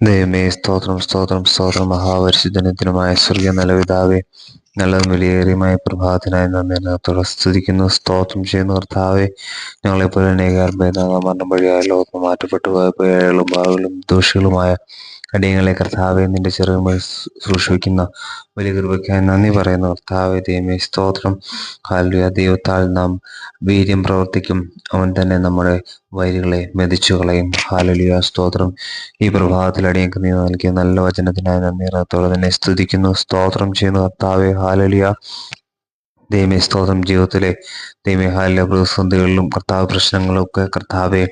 ദൈവമേ, സ്തോത്രം സ്തോത്രം സ്തോത്രം. മഹാപരിശുദ്ധനത്തിനുമായ സ്വർഗീയ നല്ല പിതാവേ, നല്ലതും വിലയേറിയുമായ പ്രഭാതത്തിനായി നന്ദിത്തോടെ സ്തുതിക്കുന്നു, സ്തോത്രം ചെയ്യുന്ന കർത്താവെ. ഞങ്ങളെപ്പോലെ മരണം വഴിയായ ലോകത്ത് മാറ്റപ്പെട്ടു പോയ പേഴകളും ഭാവികളും ദോഷികളുമായ അടിയങ്ങളെ കർത്താവെ നിന്റെ ചെറുകൾ സൂക്ഷിക്കുന്ന വലിയ കൃപയ്ക്കായി നന്ദി പറയുന്ന കർത്താവെ. ദൈവമേ, സ്തോത്രം. ഹല്ലേലൂയ. ദൈവത്താൽ നാം വീര്യം പ്രവർത്തിക്കും, അവൻ തന്നെ നമ്മുടെ വൈരികളെ മെതിച്ചു കളയും. ഹല്ലേലൂയ, സ്തോത്രം. ഈ പ്രഭാതത്തിൽ അടിയങ്ങൾക്ക് നീ നൽകിയ നല്ല വചനത്തിനായി നന്ദിത്തോടെ തന്നെ സ്തുതിക്കുന്നു, സ്തോത്രം ചെയ്യുന്ന കർത്താവെ. ഹല്ലേലൂയ. ദൈവമേ, സ്തോത്രം. ജീവിതത്തിലെ ദൈവഹാല പ്രതിസന്ധികളിലും കർത്താവ് പ്രശ്നങ്ങളും ഒക്കെ കർത്താവെ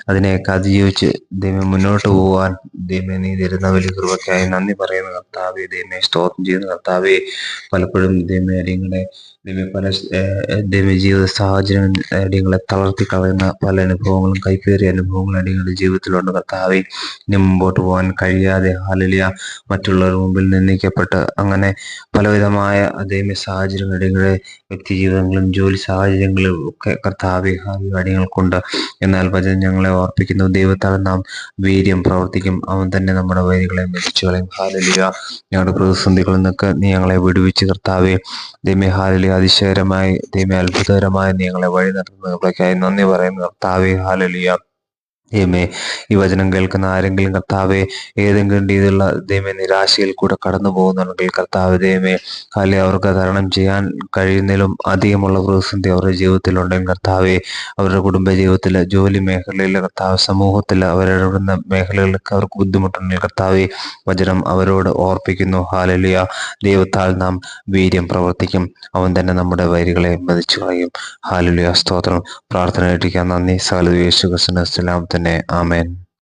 അതിനെയൊക്കെ അതിജീവിച്ച് ദൈവം മുന്നോട്ട് പോകാൻ ദൈവമേ നീ തരുന്ന വലിയ കൃപയ്ക്കായി നന്ദി പറയുന്ന കർത്താവെ. ദൈവമേ, സ്തോത്രം ചെയ്യുന്ന കർത്താവെ. പലപ്പോഴും ദൈവമേ അടിയങ്ങളെ പല ജീവിത സാഹചര്യം അടിയങ്ങളെ തളർത്തി കളയുന്ന പല അനുഭവങ്ങളും കൈപ്പേറിയ അനുഭവങ്ങളും അടിയങ്ങളുടെ ജീവിതത്തിലുണ്ട് കർത്താവെ. ഇനി മുമ്പോട്ട് പോകാൻ കഴിയാതെ ഹല്ലേലൂയ മറ്റുള്ളവർ മുമ്പിൽ നിന്ദിക്കപ്പെട്ട് അങ്ങനെ പലവിധമായ ദൈവ സാഹചര്യങ്ങൾ അടിയങ്ങളുടെ വ്യക്തി ജീവിതങ്ങളും ജോലി സാഹചര്യങ്ങളും ഒക്കെ കർത്താവെ അടിയങ്ങൾക്കുണ്ട്. എന്നാൽ വചനം ഞങ്ങളെ ഓർപ്പിക്കുന്നു, ദൈവത്താൽ നാം വീര്യം പ്രവർത്തിക്കും, അവൻ തന്നെ നമ്മുടെ വൈരികളെ മെതിച്ചു കളയും. ഹല്ലേലൂയ. ഞങ്ങളുടെ പ്രതിസന്ധികളിൽ നിന്നൊക്കെ നീ ഞങ്ങളെ വിടുവിച്ച് കർത്താവെ. ദൈവമേ, ഹല്ലേലൂയ. അതിശയകരമായി ദൈവമേ അത്ഭുതകരമായി നീ ഞങ്ങളെ വഴി നടത്തുന്നതിനായി നന്ദി പറയുന്നു കർത്താവെ. ഹല്ലേലൂയ. ദൈവമേ, ഈ വചനം കേൾക്കുന്ന ആരെങ്കിലും കർത്താവെ ഏതെങ്കിലും രീതിയിലുള്ള ദൈവമേ നിരാശയിൽ കൂടെ കടന്നു പോകുന്നുണ്ടെങ്കിൽ കർത്താവ് ദൈവമേ അവർക്ക് തരണം ചെയ്യാൻ കഴിയുന്നതിലും അധികമുള്ള പ്രതിസന്ധി അവരുടെ ജീവിതത്തിലുണ്ടെങ്കിൽ കർത്താവെ, അവരുടെ കുടുംബ ജീവിതത്തിൽ, ജോലി മേഖലയിൽ കർത്താവ്, സമൂഹത്തിൽ അവരിടുന്ന മേഖലകളിലൊക്കെ അവർക്ക് ബുദ്ധിമുട്ടുണ്ടെങ്കിൽ കർത്താവെ വചനം അവരോട് ഓർപ്പിക്കുന്നു. ഹല്ലേലൂയ. ദൈവത്താൽ നാം വീര്യം പ്രവർത്തിക്കും, അവൻ തന്നെ നമ്മുടെ വൈരികളെ മെതിച്ചു കളയും. ഹല്ലേലൂയ, സ്തോത്രം. പ്രാർത്ഥന കേട്ടിരിക്കാൻ നന്ദി. സകല യേശു ക്രിസ്തുവിന്റെ നാമത്തിൽ തന്നെ. ആമേൻ.